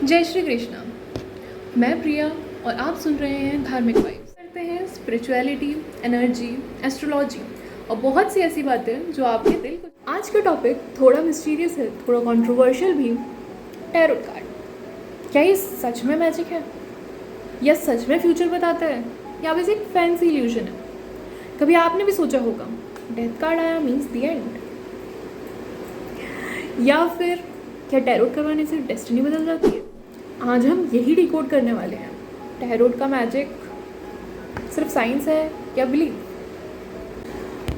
जय श्री कृष्णा। मैं प्रिया और आप सुन रहे हैं धार्मिक वाइब्स। करते हैं स्पिरिचुअलिटी, एनर्जी, एस्ट्रोलॉजी और बहुत सी ऐसी बातें जो आपके दिल को। आज का टॉपिक थोड़ा मिस्टीरियस है, थोड़ा कंट्रोवर्शियल भी। टैरोट कार्ड, क्या ये सच में मैजिक है या सच में फ्यूचर बताता है या बस एक फैंसी इल्यूजन है? कभी आपने भी सोचा होगा डेथ कार्ड आया मीन्स द एंड, या फिर क्या टैरोट करवाने से डेस्टिनी बदल जाती है? आज हम यही डिकोड करने वाले हैं। टैरोट का मैजिक सिर्फ साइंस है या बिलीफ?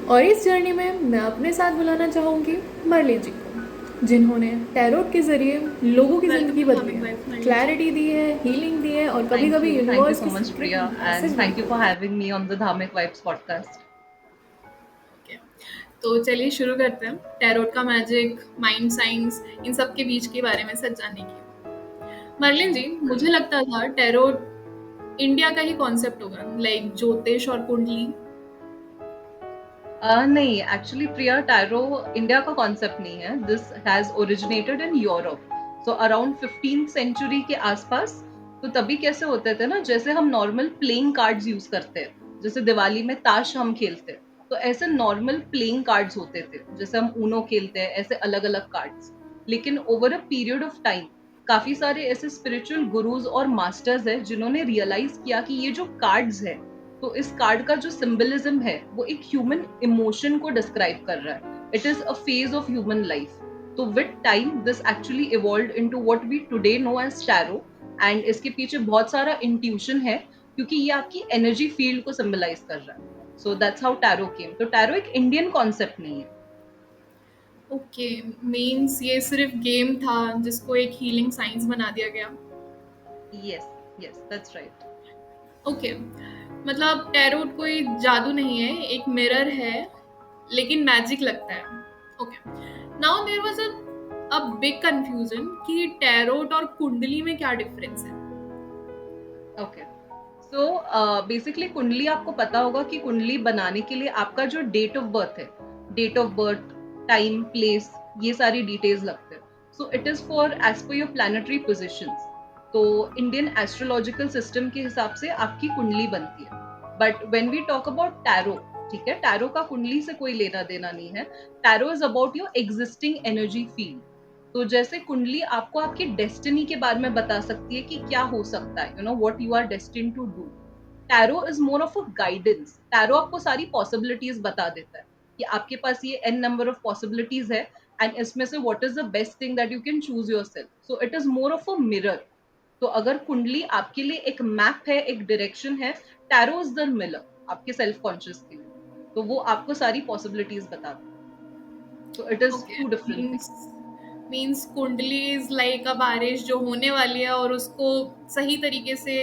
और इस जर्नी में मैं अपने साथ बुलाना चाहूँगी मरलिन जी को, जिन्होंने टैरोट के जरिए लोगों की जिंदगी बदली है, क्लैरिटी दी है, हीलिंग दी है और कभी Thank कभी you. Thank you universe so की much, secret Priya. Message And भी thank you दी for है। having me on the Dhamik Vibes podcast. Okay. तो चलिए शुरू करते हैं टैरोट का मैजिक, माइंड साइंस, इन सब के बीच के बारे में सच जानने की। मरलिन जी, मुझे लगता था टैरोट इंडिया का ही कॉन्सेप्ट होगा, लाइक ज्योतिष और कुंडली। नहीं, एक्चुअली प्रिया टैरो इंडिया का कॉन्सेप्ट नहीं है. This has originated in Europe. So around 15th century के आसपास. तो तभी कैसे होते थे ना, जैसे हम नॉर्मल प्लेइंग कार्ड्स यूज करते हैं, जैसे दिवाली में ताश हम खेलते हैं, तो ऐसे नॉर्मल प्लेइंग कार्ड्स होते थे, जैसे हम ऊनो खेलते हैं, ऐसे अलग अलग कार्ड्स. लेकिन over a period of time काफी सारे ऐसे स्पिरिचुअल गुरुज और मास्टर्स हैं जिन्होंने रियलाइज किया कि ये जो कार्ड्स है, तो इस कार्ड का जो सिंबलिज्म है वो एक ह्यूमन इमोशन को डिस्क्राइब कर रहा है. It is a phase of human life. तो with time this actually evolved into what we today know as tarot. And इसके पीछे बहुत सारा इंट्यूशन है, क्योंकि ये आपकी एनर्जी फील्ड को सिंबलाइज कर रहा है. सो दैट्स हाउ टैरो केम. तो टैरो एक इंडियन कॉन्सेप्ट नहीं है. ओके, मीन्स ये सिर्फ गेम था जिसको एक हीलिंग साइंस बना दिया गया। Yes, yes, that's right. Okay, मतलब टैरोट कोई जादू नहीं है, एक मिरर है, लेकिन मैजिक लगता है। Okay, now there was a big confusion कि टैरोट और कुंडली में क्या डिफरेंस है। ओके. सो बेसिकली कुंडली आपको पता होगा कि कुंडली बनाने के लिए आपका जो डेट ऑफ बर्थ है, date of birth, time, place, ये सारी डिटेल्स लगते हैं. So it is for as per your planetary positions. तो इंडियन एस्ट्रोलॉजिकल सिस्टम के हिसाब से आपकी कुंडली बनती है. But when we talk about tarot, ठीक है, टैरो का कुंडली से कोई लेना देना नहीं है. Tarot is about your existing energy field. तो जैसे कुंडली आपको आपकी डेस्टिनी के बारे में बता सकती है कि क्या हो सकता है, you know what you are destined to do. Tarot is more of a guidance. Tarot आपको सारी पॉसिबिलिटीज बता देता है कि आपके पास ये एन नंबर ऑफ पॉसिबिलिटीज है, एंड इसमें से what is the best thing that you can choose yourself. So it is more of a mirror. तो अगर कुंडली आपके लिए एक मैप है, एक डायरेक्शन है, टैरो इज द मिरर आपके सेल्फ कॉन्शियस के लिए. तो वो आपको सारी पॉसिबिलिटीज बताता है. So it is okay, two different means things. Means kundli is like a baarish जो होने वाली है और उसको सही तरीके से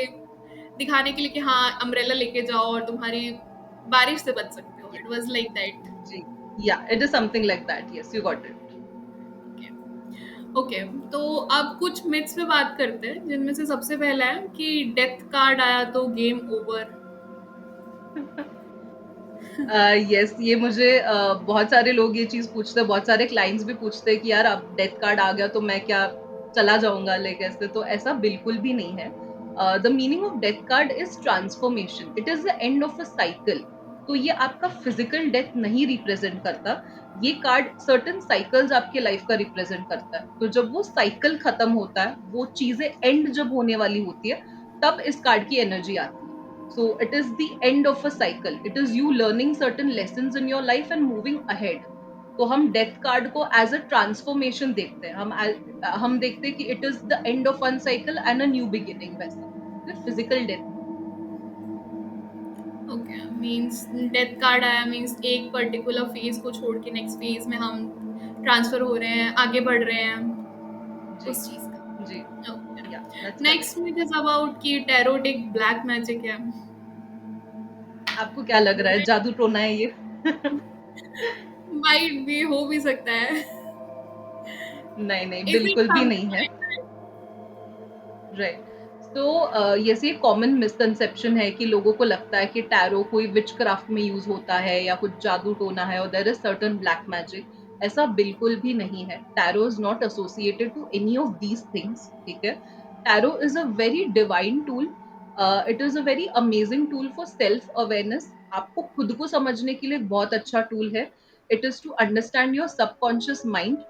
दिखाने के लिए कि हाँ अम्ब्रेला लेके जाओ और तुम्हारी बारिश से बच सकते हो। It was like that. जी, yeah it is something like that. Yes, you got it. Okay, okay, तो अब कुछ मिथ्स पे बात करते हैं, जिनमें से सबसे पहला है कि डेथ कार्ड आया तो गेम ओवर। यस, ये मुझे बहुत सारे लोग ये चीज पूछते हैं, बहुत सारे क्लाइंट्स भी पूछते हैं कि यार अब डेथ कार्ड आ गया तो मैं क्या चला जाऊंगा ले कैसे. तो ऐसा बिल्कुल भी नहीं है. The meaning of death card is transformation. It is the end of a cycle. तो ये आपका फिजिकल डेथ नहीं रिप्रेजेंट करता. ये कार्ड सर्टन साइकिल्स आपके लाइफ का रिप्रेजेंट करता है. तो जब वो साइकिल खत्म होता है, वो चीजें एंड जब होने वाली होती है, तब इस कार्ड की एनर्जी आती है. So it is the end of a cycle. It is you learning certain lessons in your life and moving ahead. तो हम डेथ कार्ड को एज अ ट्रांसफॉर्मेशन देखते हैं. हम देखते हैं कि it is the end of one cycle and a new beginning. वैसा physical death. Okay, means death card आया मीन्स एक पर्टिकुलर फेज को छोड़ के नेक्स्ट फेज में हम ट्रांसफर हो रहे हैं, आगे बढ़ रहे हैं जी, उस चीज जी, का। या that's okay, correct. Next myth is about कि टैरोट एक ब्लैक मैजिक है। आपको क्या लग रहा है, जादू टोना है ये? माइट भी हो भी सकता है। नहीं, नहीं, इज इट बिल्कुल भी नहीं समथिंग है. Like that? राइट. तो ये कॉमन मिसकंसेप्शन है कि लोगों को लगता है कि टैरो कोई विच क्राफ्ट में यूज होता है या कुछ जादू टोना है और there is certain black magic. ऐसा बिल्कुल भी नहीं है. Tarot is not associated to any of these things. ठीक है. Tarot is a very divine tool. It is a very amazing tool for self awareness. आपको खुद को समझने के लिए बहुत अच्छा टूल है. It is to understand your subconscious mind,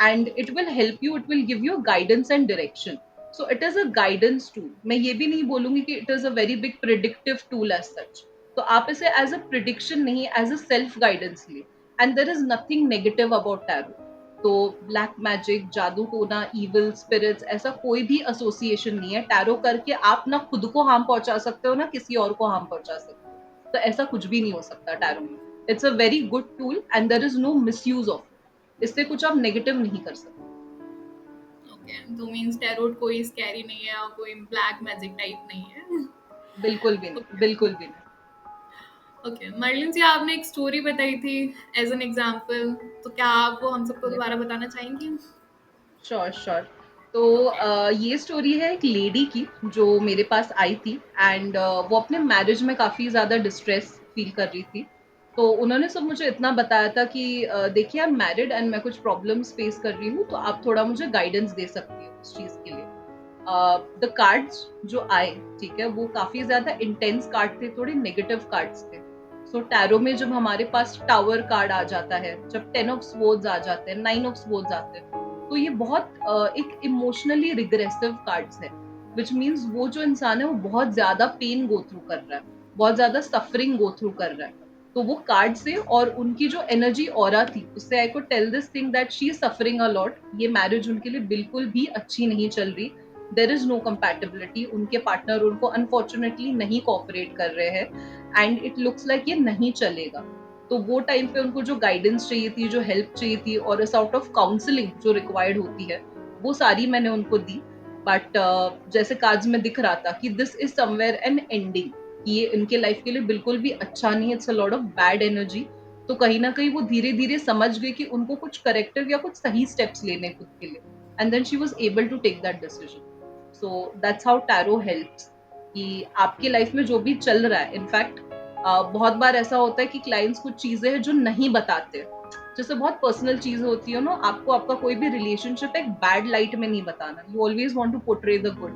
and it will help you. It will give you guidance and direction. So it is a guidance tool. मैं ये भी नहीं बोलूंगी कि it is a very big predictive tool as such. तो आप इसे as a prediction नहीं, as a self guidance ले. And there is nothing negative about tarot. तो ब्लैक मैजिक, जादू टोना, इविल स्पिरिट्स, ऐसा कोई भी एसोसिएशन नहीं है. टैरो करके आप ना खुद को हार्म पहुंचा सकते हो, ना किसी और को हार्म पहुंचा सकते हो. तो ऐसा कुछ भी नहीं हो सकता टैरो में. It's a very good tool and there is no misuse of it. इससे कुछ आप नेगेटिव नहीं कर सकते. ओके, तो मींस टैरोट कोई स्कैरी नहीं है और कोई ब्लैक मैजिक टाइप नहीं है. बिल्कुल भी नहीं, बिल्कुल भी नहीं. ओके, मर्लिन जी, आपने एक स्टोरी बताई थी एज एन एग्जांपल, तो क्या आप वो हम सबको दोबारा बताना चाहेंगी? Sure sure. तो ये स्टोरी है एक लेडी की जो मेरे पास आई थी. एंड वो अपने मैरिज में काफी ज्यादा डिस्ट्रेस फील कर रही थी. तो उन्होंने सब मुझे इतना बताया था कि देखिए, आई एम मैरिड एंड मैं कुछ प्रॉब्लम्स फेस कर रही हूँ, तो आप थोड़ा मुझे गाइडेंस दे सकती हो उस चीज के लिए. द कार्ड्स जो आए, ठीक है, वो काफी ज्यादा इंटेंस कार्ड थे, थोड़े नेगेटिव कार्ड्स थे. सो टैरो में जब हमारे पास टावर कार्ड आ जाता है, जब 10 ऑफ स्वॉर्ड्स आ जाते हैं, 9 ऑफ स्वॉर्ड्स आते हैं, तो ये बहुत एक इमोशनली रिग्रेसिव कार्ड्स है. विच मीन्स वो जो इंसान है वो बहुत ज्यादा पेन गो थ्रू कर रहा है, बहुत ज्यादा सफरिंग गो थ्रू कर रहा है. तो वो कार्ड से और उनकी जो एनर्जी ऑरा थी, उससे I could tell this thing that she is suffering a lot. ये मैरिज उनके लिए बिल्कुल भी अच्छी नहीं चल रही. There is no compatibility. उनके पार्टनर उनको अनफॉर्चुनेटली नहीं कोऑपरेट कर रहे हैं एंड इट लुक्स लाइक ये नहीं चलेगा. तो वो टाइम पे उनको जो गाइडेंस चाहिए थी, जो हेल्प चाहिए थी, और सॉर्ट ऑफ काउंसलिंग जो रिक्वायर्ड होती है, वो सारी मैंने उनको दी. बट जैसे कार्ड्स में दिख रहा था कि this is somewhere an ending, ये इनके लाइफ के लिए बिल्कुल भी अच्छा नहीं है. It's a lot of bad energy. तो कहीं ना कहीं वो धीरे धीरे समझ गई कि उनको कुछ करेक्टिव या कुछ सही स्टेप्स लेने खुद के लिए. And then she was able to take that decision. So that's how tarot helps. कि आपकी लाइफ में जो भी चल रहा है, इनफैक्ट बहुत बार ऐसा होता है कि क्लाइंट्स कुछ चीजें हैं जो नहीं बताते. जैसे बहुत पर्सनल चीज होती है ना, आपको आपका कोई भी रिलेशनशिप एक बैड लाइट में नहीं बताना. You always want to portray the good.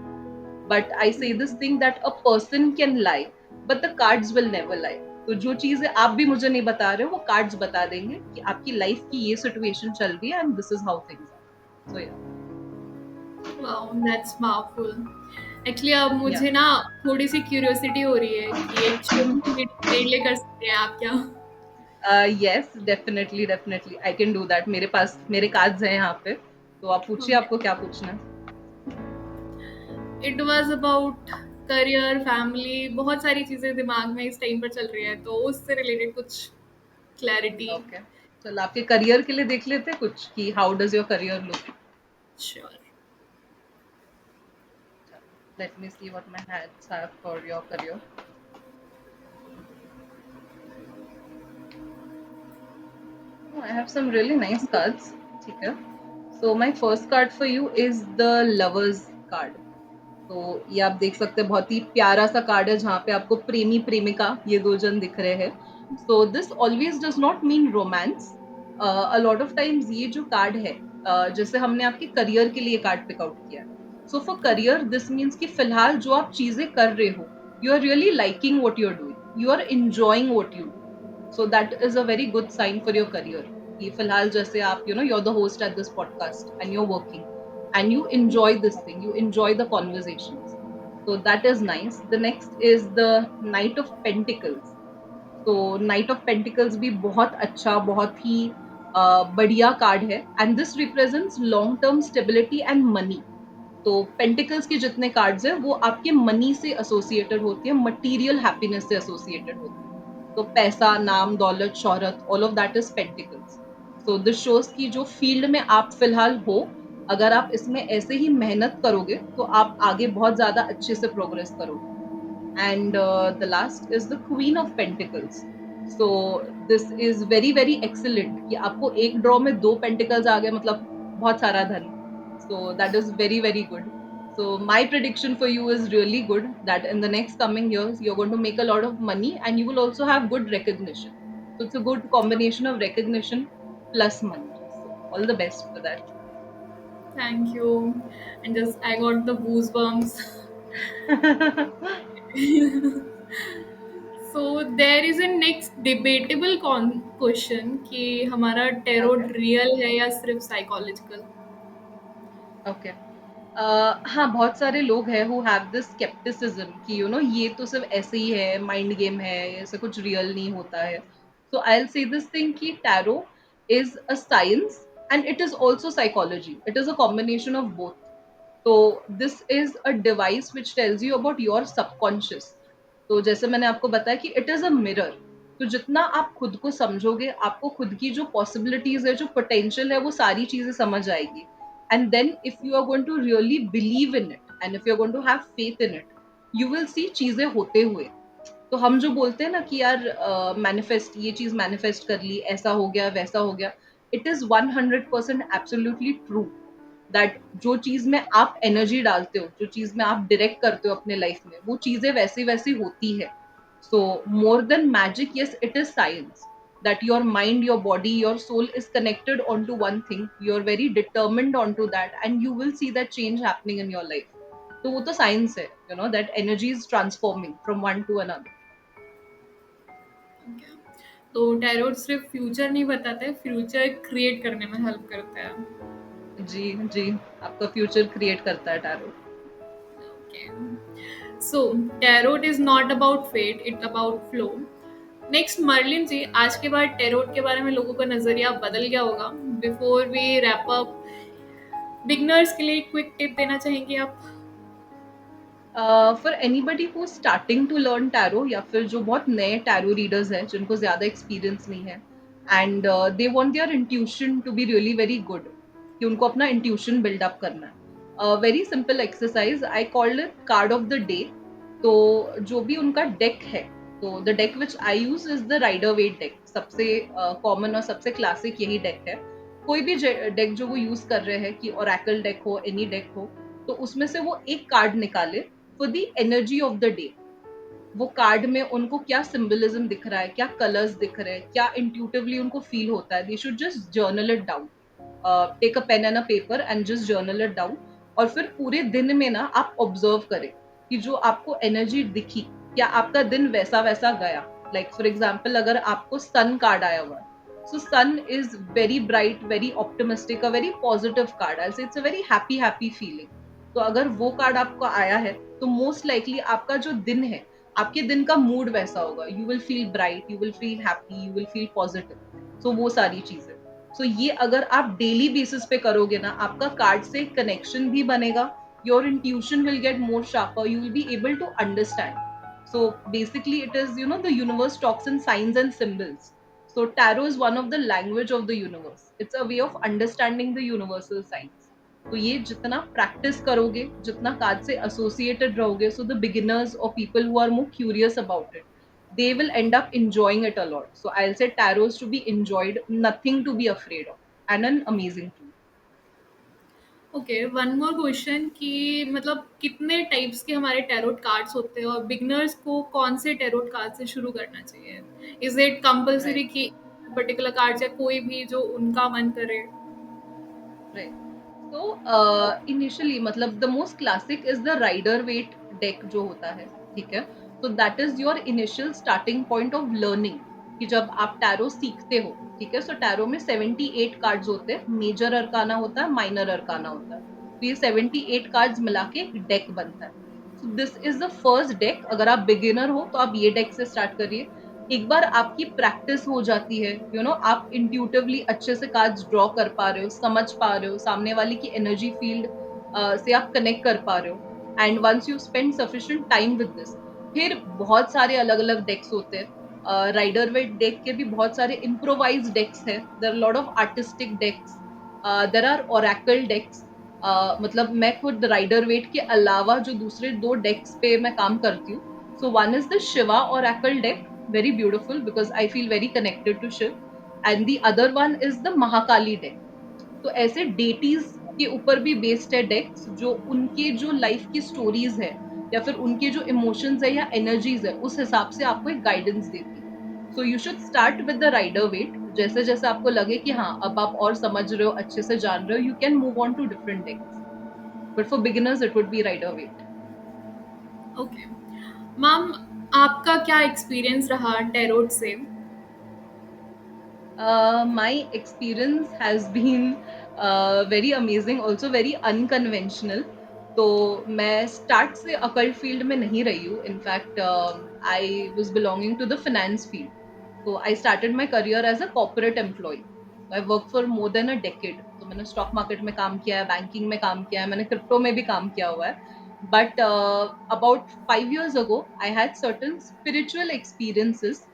But I say this thing that a person can lie, but the cards will never lie. तो जो चीजें आप भी मुझे नहीं बता रहे हो, वो कार्ड्स बता देंगे कि आपकी लाइफ की ये सिचुएशन चल रही है and this is how things are. So yeah. Wow, that's powerful. Actually अब या. मुझे ना थोड़ी सी क्यूरियोसिटी हो रही है कि एक छोटी सी डिटेल ले कर सकते हैं आप क्या? Yes, definitely definitely I can do that. मेरे पास मेरे कार्ड्स हैं यहाँ पे, तो आप पूछिए, ओके, आपको क्या पूछना है. It was about career, family, बहुत सारी चीजें दिमाग में इस टाइम पर चल रही है, तो उससे रिलेटेड कुछ क्लैरिटी. ओके, चलो आपके करियर के लिए देख लेते हैं कुछ कि how does your career look. Sure. Let me see what my hands have for your career. I have some really nice cards. ठीक है. So my first card for you is the lovers card. तो ये आप देख सकते हैं, बहुत ही प्यारा सा कार्ड है जहाँ पे आपको प्रेमी प्रेमिका ये दो जन दिख रहे हैं. So this always does not mean romance. A lot of times ये जो कार्ड है, जैसे हमने आपके करियर के लिए कार्ड पिक आउट किया है. So for career this means कि फिलहाल जो आप चीजें कर रहे हो, you are really liking what you are doing, you are enjoying what you do. So that is a very good sign for your career. कि फिलहाल जैसे आप you are the host at this podcast and you are working and you enjoy this thing, you enjoy the conversations. So that is nice. The next is the Knight of Pentacles. तो Knight of Pentacles भी बहुत अच्छा, बहुत ही बढ़िया card है. And this represents long term stability and money. तो pentacles के जितने कार्ड्स हैं वो आपके मनी से एसोसिएटेड होती है, मटीरियल हैप्पीनेस से एसोसिएटेड होती है. तो पैसा, नाम, दौलत, शोहरत, all of that is pentacles. So this shows की जो फील्ड में आप फिलहाल हो, अगर आप इसमें ऐसे ही मेहनत करोगे तो आप आगे बहुत ज्यादा अच्छे से प्रोग्रेस करोगे. And the last is the queen of pentacles. So this is very very excellent कि आपको एक ड्रॉ में 2 पेंटिकल्स आ गए, मतलब बहुत सारा धन. So that is very very good. So my prediction for you is really good, that in the next coming years you're going to make a lot of money and you will also have good recognition. So it's a good combination of recognition plus money. So all the best for that. Thank you. And just I got the goosebumps. So there is a next debatable question कि हमारा okay tarot real है या सिर्फ psychological. Okay हाँ, बहुत सारे लोग हैं हु हैव दिस स्केप्टिसिज्म कि ये तो सिर्फ ऐसे ही है, माइंड गेम है, ऐसा कुछ रियल नहीं होता है। So I will say this thing कि tarot is a science and it is also psychology, it is a combination of both. तो this is a device which tells you about your subconscious. तो जैसे मैंने आपको बताया कि it is a mirror. तो जितना आप खुद को समझोगे, आपको खुद की जो पॉसिबिलिटीज है, जो पोटेंशियल है, वो सारी चीजें समझ आएगी। And then if you are going to really believe in it and if you are going to have faith in it, you will see चीजें होते हुए। तो हम जो बोलते हैं ना कि यार मैनिफेस्ट, ये चीज मैनिफेस्ट कर ली, ऐसा हो गया, वैसा हो गया, it is 100% absolutely true that जो चीज में आप एनर्जी डालते हो, जो चीज में आप डायरेक्ट करते हो अपने लाइफ में, वो चीजें वैसी वैसी होती है। So more than magic, yes it is science that your mind, your body, your soul is connected onto one thing. You're very determined onto that, and you will see that change happening in your life. तो वो तो science है, that energy is transforming from one to another. Okay. तो tarot सिर्फ future नहीं बताता है, future create करने में हेल्प करता है. जी जी, आपका फ्यूचर क्रिएट करता है tarot. Okay. So tarot is not about fate, it's about flow. Next Merlin ji, आज के बाद टैरोट के बारे में लोगों का नजरिया बदल गया होगा. Before we wrap up, beginners के लिए क्विक टिप देना चाहेंगे आप? For anybody who starting to learn tarot, या फिर जो बहुत नए टैरो रीडर्स हैं जिनको ज्यादा एक्सपीरियंस नहीं है, and they want their intuition to be really very good, कि उनको अपना इंट्यूशन बिल्डअप करना है, very simple exercise, I called it card of the day. तो जो भी उनका डेक है, तो the deck which I use is the Rider Waite deck. सबसे कॉमन और सबसे क्लासिक यही डेक है। कोई भी डेक जो वो यूज कर रहे हैं, कि ओरेकल डेक हो, एनी डेक हो, तो उसमें से वो एक कार्ड निकाले for the energy of the day. वो कार्ड में उनको क्या सिंबलिज्म दिख रहा है, क्या कलर्स दिख रहे हैं, क्या इंट्यूटिवली उनको फील होता है, they should just journal it down. Take a pen and a paper and just journal it down. और फिर पूरे दिन में ना आप ऑब्जर्व करें कि जो आपको एनर्जी दिखी, क्या आपका दिन वैसा वैसा गया। लाइक फॉर एग्जाम्पल, अगर आपको सन कार्ड आया हुआ है, so sun is very bright, very optimistic, a very positive card, I'll say it's a very happy feeling। तो अगर वो कार्ड आपको आया है, तो मोस्ट लाइकली आपका जो दिन है, आपके दिन का मूड वैसा होगा। You will feel bright, you will feel happy, you will feel positive. So वो सारी चीजें, सो ये अगर आप डेली बेसिस पे करोगे ना, आपका कार्ड से कनेक्शन भी बनेगा, your intuition will get more sharper, you will be able to understand. So basically it is, the universe talks in signs and symbols. So tarot is one of the language of the universe. It's a way of understanding the universal signs. तो ये जितना practice करोगे, जितना card से associated रहोगे, so the beginners और people who are more curious about it, they will end up enjoying it a lot. So I'll say tarot is to be enjoyed, nothing to be afraid of, and an amazing tool. Okay, one more question कि मतलब कितने types के हमारे tarot cards होते हैं, और beginners को कौन से टैरोट कार्ड से शुरू करना चाहिए? Is it compulsory Right. कि पर्टिकुलर कार्ड या कोई भी जो उनका मन करे? Right. So initially, मतलब the most classic is the rider weight deck जो होता है, ठीक है। So that is your initial starting point of learning, कि जब आप टैरो सीखते हो, ठीक है। सो टैरो में 78 कार्ड्स होते हैं, मेजर अरकाना होता है, माइनर अरकाना होता है। तो ये 78 कार्ड्स मिला के एक डेक बनता है। So this is the first deck. अगर आप बिगिनर हो तो आप ये डेक से स्टार्ट करिए। एक बार आपकी प्रैक्टिस हो जाती है, आप इंट्यूटिवली अच्छे से कार्ड्स ड्रॉ कर पा रहे हो, समझ पा रहे हो, सामने वाले की एनर्जी फील्ड से आप कनेक्ट कर पा रहे हो, and once you spend sufficient time with this, फिर बहुत सारे अलग अलग डेक्स होते हैं। राइडर वेट डेक के भी बहुत सारे इम्प्रोवाइज डेक्स हैं, there are lot of artistic decks, there are oracle decks. मतलब मैं खुद राइडर वेट के अलावा जो दूसरे 2 डेक्स पे मैं काम करती हूँ। So one is the Shiva Oracle deck, very beautiful because I feel very connected to Shiv, and the other one is the Mahakali deck। तो ऐसे डेटीज के ऊपर भी बेस्ड है डेक्स, जो उनके जो लाइफ की स्टोरीज है, या फिर उनके जो इमोशंस है या एनर्जीज है, उस हिसाब से आपको एक गाइडेंस देती है। So you should start with the Rider Waite, जैसे जैसे आपको लगे कि हाँ अब आप और समझ रहे हो, अच्छे से जान रहे हो, you can move on to different decks, but for beginners it would be Rider Waite. Okay ma'am, आपका क्या एक्सपीरियंस रहा टैरोट से? My experience has been very amazing, also very unconventional. तो मैं स्टार्ट से अकल्ट फील्ड में नहीं रही हूँ, in fact I was belonging to the finance field. तो I started my career as a corporate employ. I work for more than a decade. तो मैंने स्टॉक मार्केट में काम किया है, बैंकिंग में काम किया है, मैंने क्रिप्टो में भी काम किया हुआ है। But about 5 years ago I had certain spiritual experiences,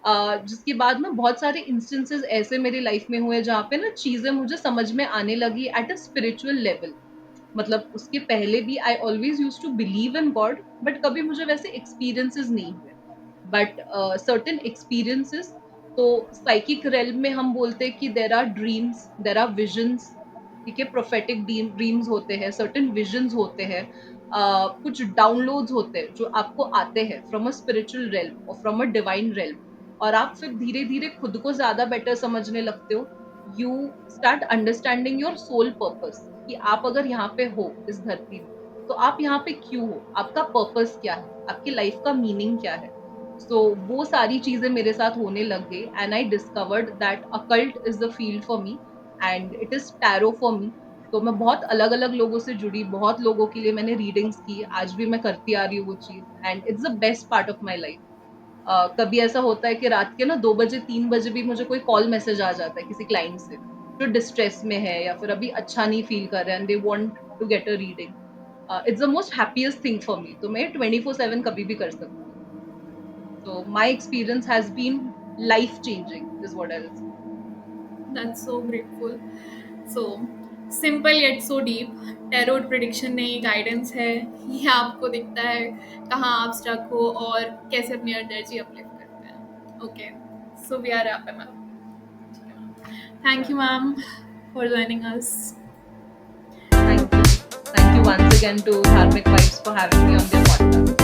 जिसके बाद ना बहुत सारे इंस्टेंसेस ऐसे मेरी लाइफ में हुए जहाँ पे ना चीजें मुझे समझ में आने लगी एट अ स्पिरिचुअल लेवल। मतलब उसके पहले भी I always use to believe in God, but कभी मुझे वैसे एक्सपीरियंसेस नहीं हुए। बट सर्टेन एक्सपीरियंसेस, तो साइकिक रेल्म में हम बोलते हैं कि there are dreams, there are visions. ठीक है, प्रोफेटिक ड्रीम्स होते हैं, सर्टेन विजन्स होते हैं, कुछ डाउनलोड्स होते हैं जो आपको आते हैं फ्रॉम अ स्पिरिचुअल रेल्म और फ्रॉम अ डिवाइन रेल्म। और आप फिर धीरे धीरे खुद को ज्यादा बेटर समझने लगते हो। You start understanding your soul purpose, कि आप अगर यहाँ पे हो इस धरती में, तो आप यहाँ पे क्यों हो, आपका पर्पस क्या है, आपकी लाइफ का मीनिंग क्या है। सो वो सारी चीजें मेरे साथ होने लग गई, and I discovered that occult is the field for me and it is tarot for me. तो मैं बहुत अलग अलग लोगों से जुड़ी, बहुत लोगों के लिए मैंने रीडिंग्स की, आज भी मैं करती आ रही हूँ वो चीज, and it's the best part of my life. कभी ऐसा होता है कि रात के ना 2 बजे 3 बजे भी मुझे कोई कॉल मैसेज आ जाता है किसी क्लाइंट से जो डिस्ट्रेस में है या फिर अभी अच्छा नहीं फील कर रहे हैं, and they want to get a reading. It's the most happiest thing for me. तो मैं 24/7 कभी भी कर सकती हूँ। So my experience has been life changing, is what I'll say. That's so grateful. So simple yet so deep, tarot prediction नहीं, guidance है। ये आपको दिखता है कहाँ आप स्टक हो और कैसे अपनी एनर्जी अपलिफ्ट करते हैं। Okay, so we are up ma'am. Thank Sure. You ma'am for joining us. Thank you. Thank you once again to Dharmic Vibes for having me on their podcast.